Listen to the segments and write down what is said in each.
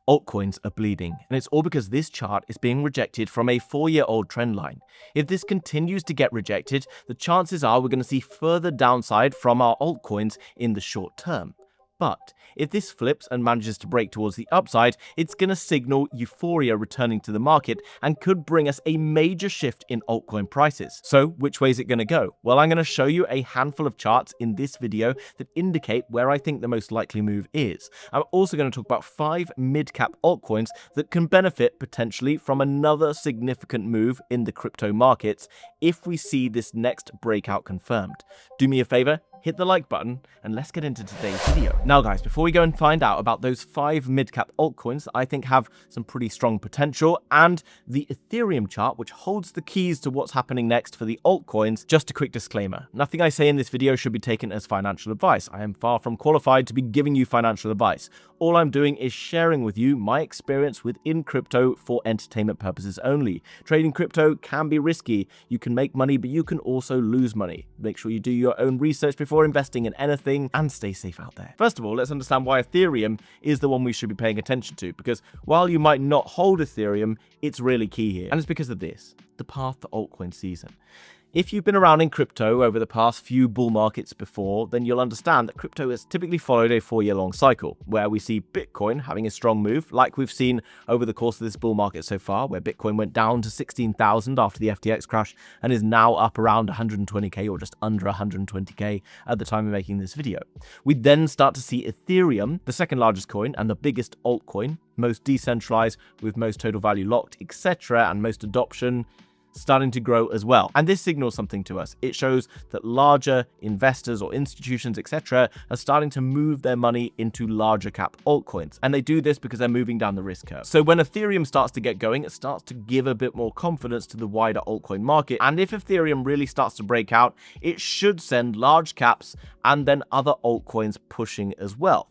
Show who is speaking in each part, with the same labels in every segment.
Speaker 1: Altcoins are bleeding, and it's all because this chart is being rejected from a 4-year-old trend line. If this continues to get rejected, the chances are we're going to see further downside from our altcoins in the short term. But if this flips and manages to break towards the upside, it's going to signal euphoria returning to the market and could bring us a major shift in altcoin prices. So which way is it going to go? Well, I'm going to show you a handful of charts in this video that indicate where I think the most likely move is. I'm also going to talk about 5 mid-cap altcoins that can benefit potentially from another significant move in the crypto markets if we see this next breakout confirmed. Do me a favor, hit the like button, and let's get into today's video. Now guys, before we go and find out about those 5 mid-cap altcoins that I think have some pretty strong potential, and the Ethereum chart, which holds the keys to what's happening next for the altcoins, just a quick disclaimer. Nothing I say in this video should be taken as financial advice. I am far from qualified to be giving you financial advice. All I'm doing is sharing with you my experience within crypto for entertainment purposes only. Trading crypto can be risky. You can make money, but you can also lose money. Make sure you do your own research before investing in anything, and stay safe out there. First of all, let's understand why Ethereum is the one we should be paying attention to, because while you might not hold Ethereum, it's really key here. And it's because of this, the path to altcoin season. If you've been around in crypto over the past few bull markets before, then you'll understand that crypto has typically followed a 4-year-long cycle, where we see Bitcoin having a strong move, like we've seen over the course of this bull market so far, where Bitcoin went down to 16,000 after the FTX crash and is now up around 120k or just under 120k at the time of making this video. We then start to see Ethereum, the second largest coin and the biggest altcoin, most decentralized with most total value locked, etc., and most adoption, starting to grow as well. And this signals something to us. It shows that larger investors or institutions, etc., are starting to move their money into larger cap altcoins. And they do this because they're moving down the risk curve. So when Ethereum starts to get going, it starts to give a bit more confidence to the wider altcoin market. And if Ethereum really starts to break out, it should send large caps and then other altcoins pushing as well,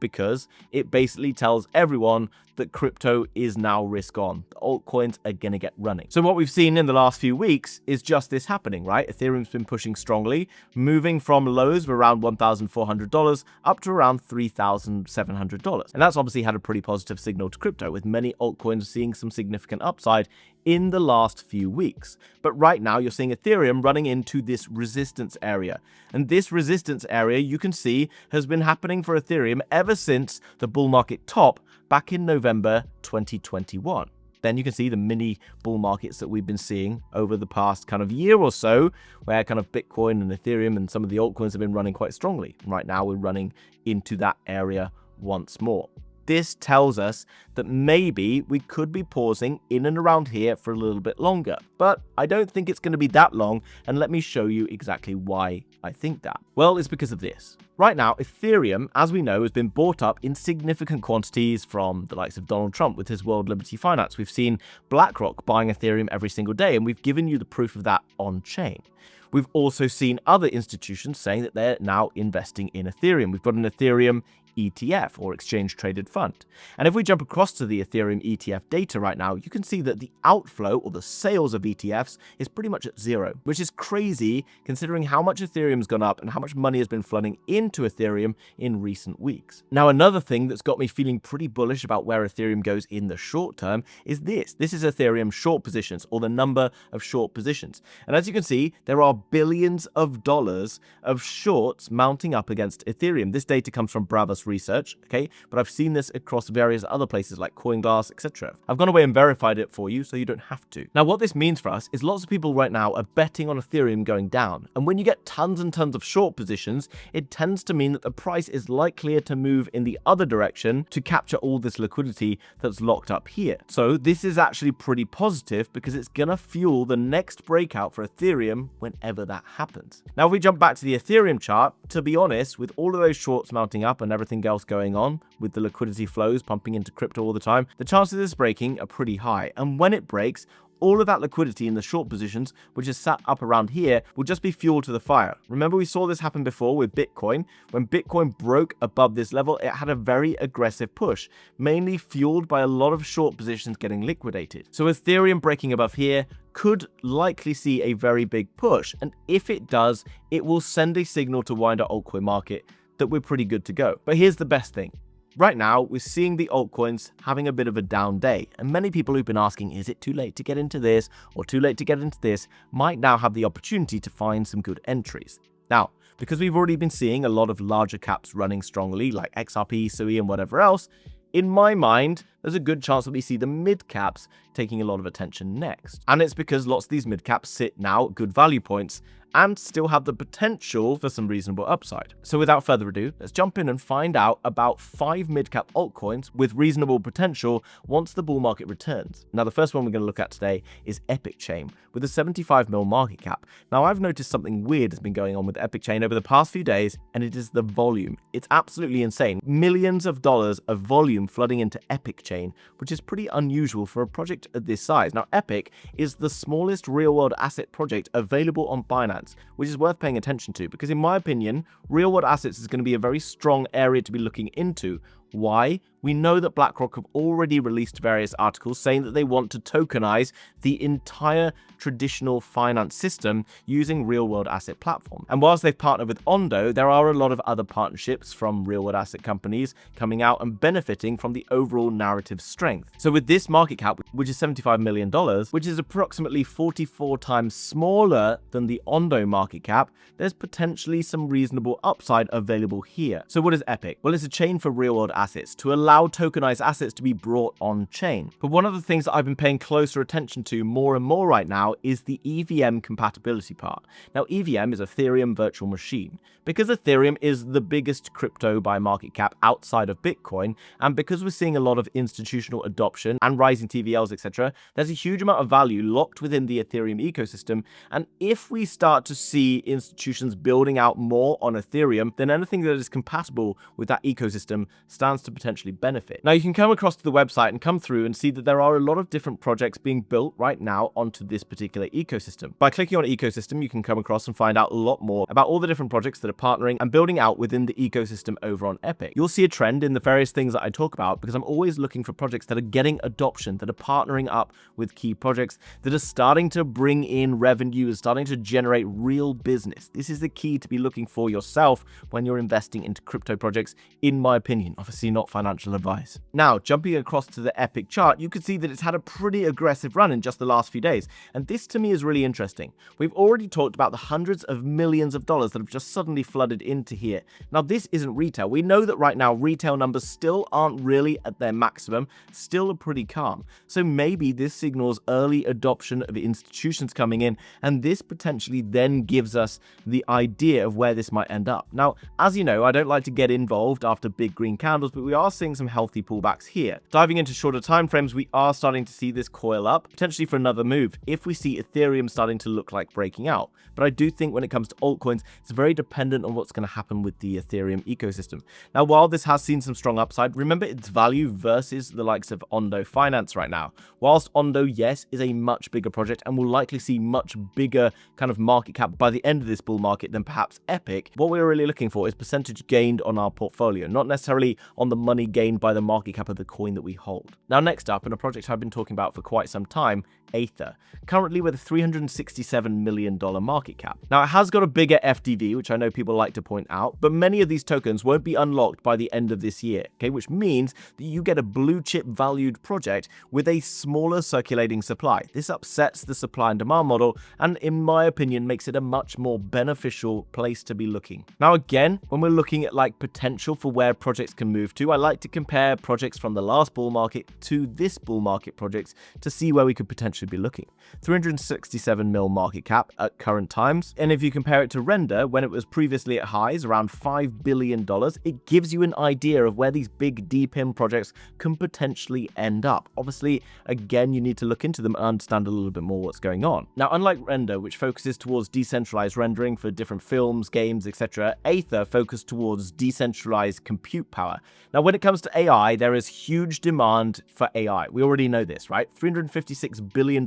Speaker 1: because it basically tells everyone that crypto is now risk on. The altcoins are going to get running. So what we've seen in the last few weeks is just this happening, right? Ethereum's been pushing strongly, moving from lows of around $1,400 up to around $3,700. And that's obviously had a pretty positive signal to crypto, with many altcoins seeing some significant upside in the last few weeks. But right now you're seeing Ethereum running into this resistance area. And this resistance area, you can see, has been happening for Ethereum ever since the bull market top back in November 2021. Then you can see the mini bull markets that we've been seeing over the past kind of year or so, where kind of Bitcoin and Ethereum and some of the altcoins have been running quite strongly. Right now we're running into that area once more. This tells us that maybe we could be pausing in and around here for a little bit longer, but I don't think it's going to be that long, and let me show you exactly why I think that. Well, it's because of this. Right now, Ethereum, as we know, has been bought up in significant quantities from the likes of Donald Trump with his World Liberty Finance. We've seen BlackRock buying Ethereum every single day, and we've given you the proof of that on chain. We've also seen other institutions saying that they're now investing in Ethereum. We've got an Ethereum ETF, or exchange traded fund. And if we jump across to the Ethereum ETF data right now, you can see that the outflow, or the sales of ETFs, is pretty much at zero, which is crazy considering how much Ethereum's gone up and how much money has been flooding into Ethereum in recent weeks. Now, another thing that's got me feeling pretty bullish about where Ethereum goes in the short term is this. This is Ethereum short positions, or the number of short positions. And as you can see, there are billions of dollars of shorts mounting up against Ethereum. This data comes from Bravos Research, okay, but I've seen this across various other places like CoinGlass, etc. I've gone away and verified it for you, so you don't have to. Now, what this means for us is lots of people right now are betting on Ethereum going down, and when you get tons and tons of short positions, it tends to mean that the price is likelier to move in the other direction to capture all this liquidity that's locked up here. So this is actually pretty positive because it's gonna fuel the next breakout for Ethereum whenever that happens. Now, if we jump back to the Ethereum chart, to be honest, with all of those shorts mounting up and everything else going on, with the liquidity flows pumping into crypto all the time, the chances of this breaking are pretty high. And when it breaks, all of that liquidity in the short positions, which is sat up around here, will just be fuel to the fire. Remember, we saw this happen before with Bitcoin. When Bitcoin broke above this level, it had a very aggressive push, mainly fueled by a lot of short positions getting liquidated. So Ethereum breaking above here could likely see a very big push. And if it does, it will send a signal to wider altcoin market that we're pretty good to go. But here's the best thing. Right now, we're seeing the altcoins having a bit of a down day, and many people who've been asking, is it too late to get into this or too late to get into this, might now have the opportunity to find some good entries. Now, because we've already been seeing a lot of larger caps running strongly, like XRP, SUI, and whatever else, in my mind, there's a good chance that we see the mid caps taking a lot of attention next. And it's because lots of these mid caps sit now at good value points and still have the potential for some reasonable upside. So without further ado, let's jump in and find out about 5 mid-cap altcoins with reasonable potential once the bull market returns. Now, the first one we're going to look at today is Epic Chain with a 75 mil market cap. Now, I've noticed something weird has been going on with Epic Chain over the past few days, and it is the volume. It's absolutely insane. Millions of dollars of volume flooding into Epic Chain, which is pretty unusual for a project of this size. Now, Epic is the smallest real-world asset project available on Binance, which is worth paying attention to because, in my opinion, real-world assets is going to be a very strong area to be looking into. Why? We know that BlackRock have already released various articles saying that they want to tokenize the entire traditional finance system using real-world asset platform. And whilst they've partnered with Ondo, there are a lot of other partnerships from real-world asset companies coming out and benefiting from the overall narrative strength. So with this market cap, which is $75 million, which is approximately 44 times smaller than the Ondo market cap, there's potentially some reasonable upside available here. So what is Epic? Well, it's a chain for real-world assets to allow tokenized assets to be brought on chain. But one of the things that I've been paying closer attention to more and more right now is the EVM compatibility part. Now, EVM is Ethereum virtual machine. Because Ethereum is the biggest crypto by market cap outside of Bitcoin, and because we're seeing a lot of institutional adoption and rising TVLs, etc., there's a huge amount of value locked within the Ethereum ecosystem. And if we start to see institutions building out more on Ethereum, then anything that is compatible with that ecosystem stands to potentially benefit. Now, you can come across to the website and come through and see that there are a lot of different projects being built right now onto this particular ecosystem. By clicking on ecosystem, you can come across and find out a lot more about all the different projects that are partnering and building out within the ecosystem over on Epic. You'll see a trend in the various things that I talk about because I'm always looking for projects that are getting adoption, that are partnering up with key projects, that are starting to bring in revenue, and starting to generate real business. This is the key to be looking for yourself when you're investing into crypto projects, in my opinion. Obviously not financial advice. Now, jumping across to the Epic chart, you can see that it's had a pretty aggressive run in just the last few days. And this to me is really interesting. We've already talked about the hundreds of millions of dollars that have just suddenly flooded into here. Now, this isn't retail. We know that right now retail numbers still aren't really at their maximum, still are pretty calm. So maybe this signals early adoption of institutions coming in, and this potentially then gives us the idea of where this might end up. Now, as you know, I don't like to get involved after big green candles, but we are seeing some healthy pullbacks here. Diving into shorter time frames, we are starting to see this coil up, potentially for another move, if we see Ethereum starting to look like breaking out. But I do think when it comes to altcoins, it's very dependent on what's going to happen with the Ethereum ecosystem. Now, while this has seen some strong upside, remember its value versus the likes of Ondo Finance right now. Whilst Ondo, yes, is a much bigger project and will likely see much bigger kind of market cap by the end of this bull market than perhaps Epic, what we're really looking for is percentage gained on our portfolio, not necessarily on the money gained by the market cap of the coin that we hold. Now, next up, in a project I've been talking about for quite some time, Aether, currently with a $367 million market cap. Now, it has got a bigger FDV, which I know people like to point out, but many of these tokens won't be unlocked by the end of this year, okay, which means that you get a blue chip valued project with a smaller circulating supply. This upsets the supply and demand model, and in my opinion, makes it a much more beneficial place to be looking. Now, again, when we're looking at like potential for where projects can move to, I like to compare projects from the last bull market to this bull market projects to see where we could potentially be looking. 367 mil market cap at current times, and if you compare it to Render when it was previously at highs around $5 billion, it gives you an idea of where these big DPIM projects can potentially end up. Obviously, again, you need to look into them and understand a little bit more what's going on. Now, unlike Render, which focuses towards decentralized rendering for different films, games, etc., Aether focused towards decentralized compute power. Now, when it comes to AI, there is huge demand for AI. We already know this, right? $356 billion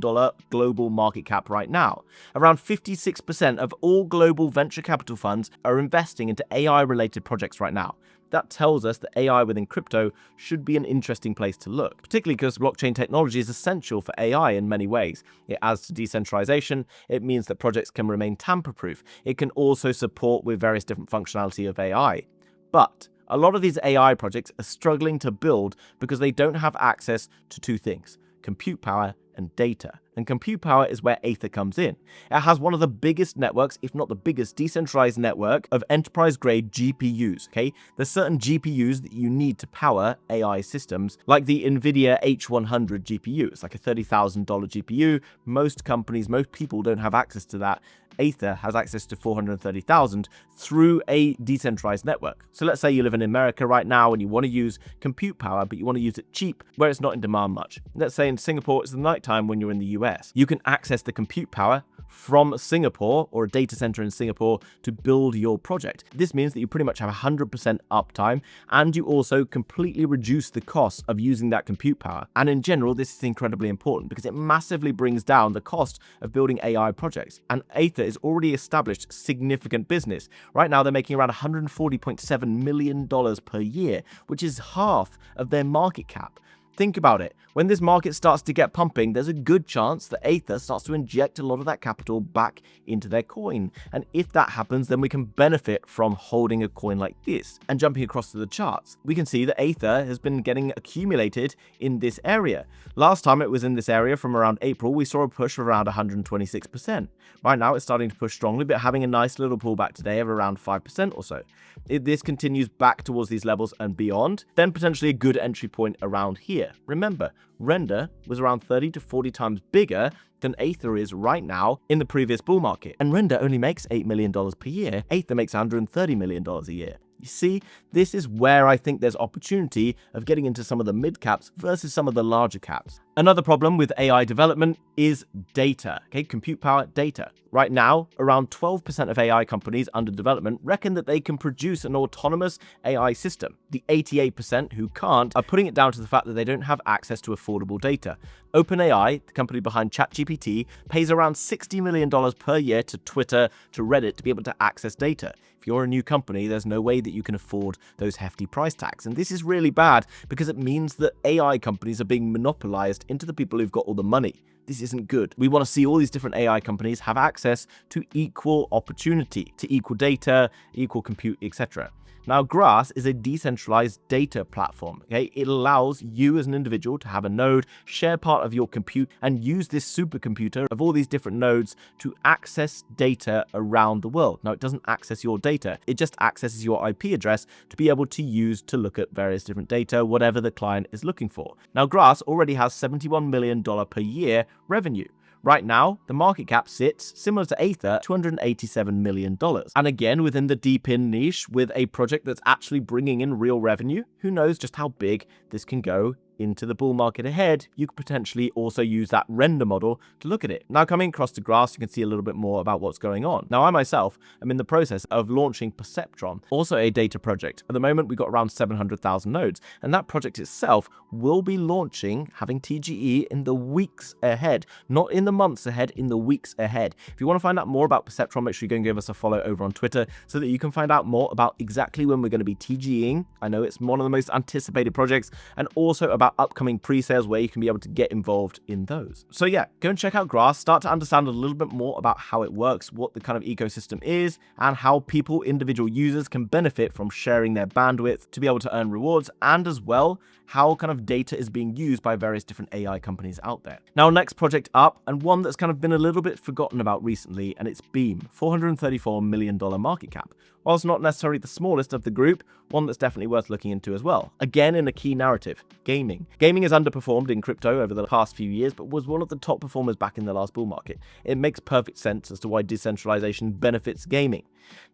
Speaker 1: global market cap right now. Around 56% of all global venture capital funds are investing into AI-related projects right now. That tells us that AI within crypto should be an interesting place to look, particularly because blockchain technology is essential for AI in many ways. It adds to decentralization. It means that projects can remain tamper-proof. It can also support with various different functionality of AI. But A lot of these AI projects are struggling to build because they don't have access to two things: compute power and data. And compute power is where Aether comes in. It has one of the biggest networks, if not the biggest, decentralized network of enterprise-grade GPUs, okay? There's certain GPUs that you need to power AI systems, like the NVIDIA H100 GPU. It's like a $30,000 GPU. Most companies, most people don't have access to that. Aether has access to 430,000 through a decentralized network. So let's say you live in America right now and you want to use compute power, but you want to use it cheap where it's not in demand much. Let's say in Singapore, it's the nighttime when you're in the US. You can access the compute power from Singapore or a data center in Singapore to build your project. This means that you pretty much have 100% uptime, and you also completely reduce the cost of using that compute power. And in general, this is incredibly important because it massively brings down the cost of building AI projects. And Aether is already established significant business. Right now, they're making around $140.7 million per year, which is half of their market cap. Think about it. When this market starts to get pumping, there's a good chance that Aether starts to inject a lot of that capital back into their coin. And if that happens, then we can benefit from holding a coin like this. And jumping across to the charts, we can see that Aether has been getting accumulated in this area. Last time it was in this area from around April, we saw a push of around 126%. Right now, it's starting to push strongly, but having a nice little pullback today of around 5% or so. If this continues back towards these levels and beyond, then potentially a good entry point around here. Remember, Render was around 30 to 40 times bigger than Aether is right now in the previous bull market. And Render only makes $8 million per year. Aether makes $130 million a year. You see, this is where I think there's opportunity of getting into some of the mid caps versus some of the larger caps. Another problem with AI development is data, okay? Compute power, data. Right now, around 12% of AI companies under development reckon that they can produce an autonomous AI system. The 88% who can't are putting it down to the fact that they don't have access to affordable data. OpenAI, the company behind ChatGPT, pays around $60 million per year to Twitter, to Reddit, to be able to access data. If you're a new company, there's no way that you can afford those hefty price tags. And this is really bad because it means that AI companies are being monopolized into the people who've got all the money. This isn't good. We want to see all these different AI companies have access to equal opportunity, to equal data, equal compute, etc. Now, Grass is a decentralized data platform. Okay? It allows you as an individual to have a node, share part of your compute, and use this supercomputer of all these different nodes to access data around the world. Now, it doesn't access your data. It just accesses your IP address to be able to use to look at various different data, whatever the client is looking for. Now, Grass already has $71 million per year revenue. Right now, the market cap sits, similar to Aether, $287 million. And again, within the deep-in niche, with a project that's actually bringing in real revenue, who knows just how big this can go into the bull market ahead. You could potentially also use that render model to look at it. Now, coming across to Grass, you can see a little bit more about what's going on. Now, I myself am in the process of launching Perceptron, also a data project. At the moment, we've got around 700,000 nodes, and that project itself will be launching, having TGE in the weeks ahead, not in the months ahead, in the weeks ahead. If you want to find out more about Perceptron, make sure you go and give us a follow over on Twitter so that you can find out more about exactly when we're going to be TGEing. I know it's one of the most anticipated projects, and also about upcoming pre-sales where you can be able to get involved in those. So yeah, go and check out Grass, start to understand a little bit more about how it works, what the kind of ecosystem is, and how people, individual users, can benefit from sharing their bandwidth to be able to earn rewards, and as well, how kind of data is being used by various different AI companies out there. Now, next project up, and one that's kind of been a little bit forgotten about recently, and it's Beam, $434 million market cap. Whilst not necessarily the smallest of the group, one that's definitely worth looking into as well. Again, in a key narrative, gaming. Gaming has underperformed in crypto over the past few years, but was one of the top performers back in the last bull market. It makes perfect sense as to why decentralization benefits gaming.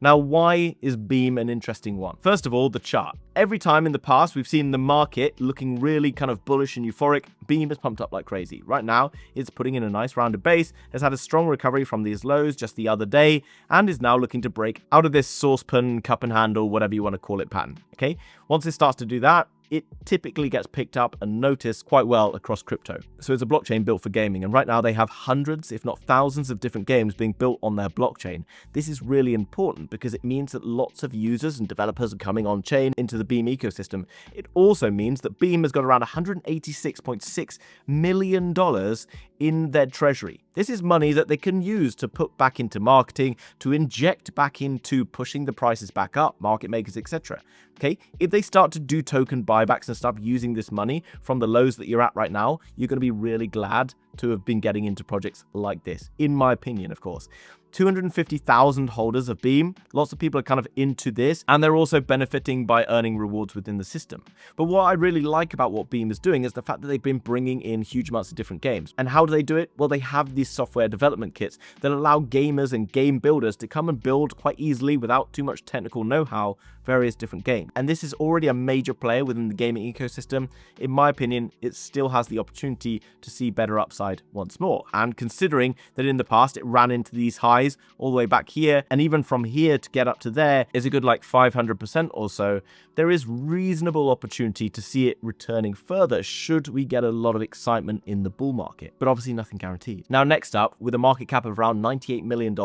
Speaker 1: Now, why is Beam an interesting one? First of all, the chart. Every time in the past we've seen the market looking really kind of bullish and euphoric, Beam has pumped up like crazy. Right now, it's putting in a nice rounded base, has had a strong recovery from these lows just the other day, and is now looking to break out of this saucepan, cup and handle, whatever you want to call it, pattern. Okay? Once it starts to do that, it typically gets picked up and noticed quite well across crypto. So it's a blockchain built for gaming, and right now they have hundreds, if not thousands, of different games being built on their blockchain. This is really important because it means that lots of users and developers are coming on chain into the Beam ecosystem. It also means that Beam has got around $186.6 million in their treasury. This is money that they can use to put back into marketing, to inject back into pushing the prices back up, market makers, etc. Okay, if they start to do token buybacks and start using this money from the lows that you're at right now, you're going to be really glad to have been getting into projects like this, in my opinion, of course. 250,000 holders of Beam. Lots of people are kind of into this, and they're also benefiting by earning rewards within the system. But what I really like about what Beam is doing is the fact that they've been bringing in huge amounts of different games. And how do they do it? Well, they have these software development kits that allow gamers and game builders to come and build quite easily without too much technical know-how various different games. And this is already a major player within the gaming ecosystem. In my opinion, it still has the opportunity to see better upside once more. And considering that in the past it ran into these highs all the way back here, and even from here to get up to there is a good like 500% or so, there is reasonable opportunity to see it returning further should we get a lot of excitement in the bull market, but obviously nothing guaranteed. Now next up, with a market cap of around $98 million,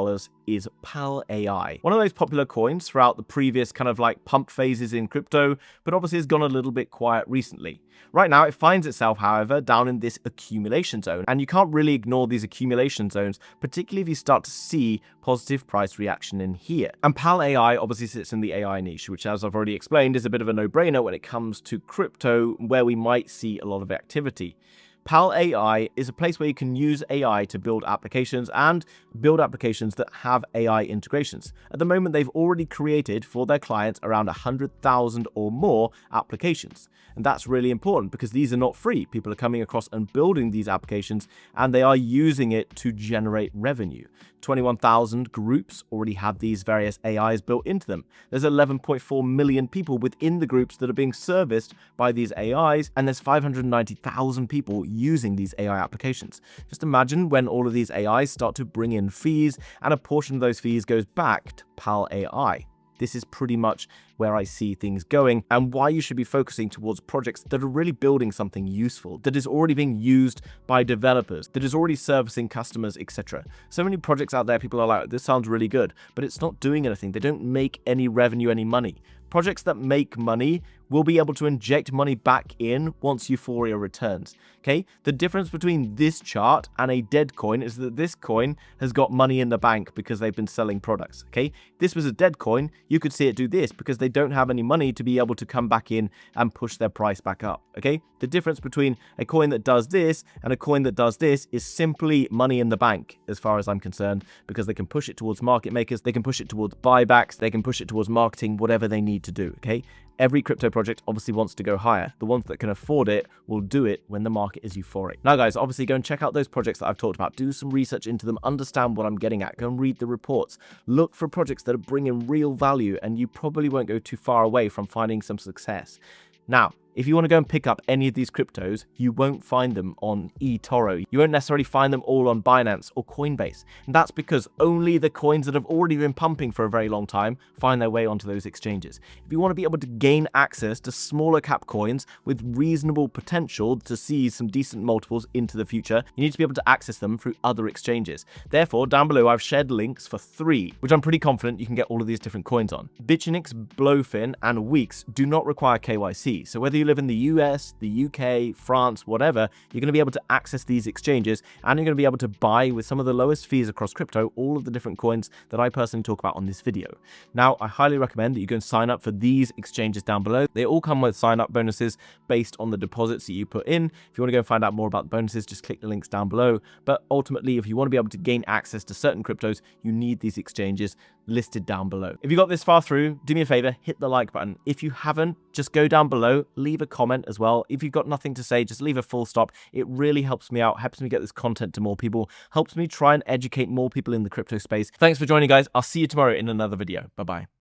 Speaker 1: is PAL AI. One of those popular coins throughout the previous kind of like pump phases in crypto, but obviously has gone a little bit quiet recently. Right now, it finds itself, however, down in this accumulation zone, and you can't really ignore these accumulation zones, particularly if you start to see positive price reaction in here. And PAL AI obviously sits in the AI niche, which, as I've already explained, is a bit of a no-brainer when it comes to crypto, where we might see a lot of activity. PAL AI is a place where you can use AI to build applications and build applications that have AI integrations. At the moment, they've already created for their clients around 100,000 or more applications. And that's really important because these are not free. People are coming across and building these applications, and they are using it to generate revenue. 21,000 groups already have these various AIs built into them. There's 11.4 million people within the groups that are being serviced by these AIs, and there's 590,000 people using these AI applications. Just imagine when all of these AIs start to bring in fees, and a portion of those fees goes back to PAL AI. This is pretty much where I see things going, and why you should be focusing towards projects that are really building something useful, that is already being used by developers, that is already servicing customers, etc. So many projects out there, people are like, this sounds really good, but it's not doing anything. They don't make any revenue, any money. Projects that make money will be able to inject money back in once Euphoria returns. Okay, the difference between this chart and a dead coin is that this coin has got money in the bank because they've been selling products. Okay, if this was a dead coin, you could see it do this because they don't have any money to be able to come back in and push their price back up. Okay, the difference between a coin that does this and a coin that does this is simply money in the bank, as far as I'm concerned, because they can push it towards market makers, they can push it towards buybacks, they can push it towards marketing, whatever they need to do. Okay, every crypto project obviously wants to go higher. The ones that can afford it will do it when the market is euphoric. Now guys, obviously go and check out those projects that I've talked about. Do some research into them, understand what I'm getting at, go and read the reports. Look for projects that are bringing real value, and you probably won't go too far away from finding some success. Now, if you want to go and pick up any of these cryptos, you won't find them on eToro. You won't necessarily find them all on Binance or Coinbase. And that's because only the coins that have already been pumping for a very long time find their way onto those exchanges. If you want to be able to gain access to smaller cap coins with reasonable potential to see some decent multiples into the future, you need to be able to access them through other exchanges. Therefore, down below, I've shared links for 3, which I'm pretty confident you can get all of these different coins on. Bitunix, BloFin, and WEEX do not require KYC. So whether you live in the US, the UK, France, whatever, you're going to be able to access these exchanges, and you're going to be able to buy with some of the lowest fees across crypto all of the different coins that I personally talk about on this video. Now, I highly recommend that you go and sign up for these exchanges down below. They all come with sign up bonuses based on the deposits that you put in. If you want to go and find out more about the bonuses, just click the links down below. But ultimately, if you want to be able to gain access to certain cryptos, you need these exchanges listed down below. If you got this far through, do me a favor, hit the like button. If you haven't, just go down below, leave a comment as well. If you've got nothing to say, just leave a full stop. It really helps me out, helps me get this content to more people, helps me try and educate more people in the crypto space. Thanks for joining, guys. I'll see you tomorrow in another video. Bye-bye.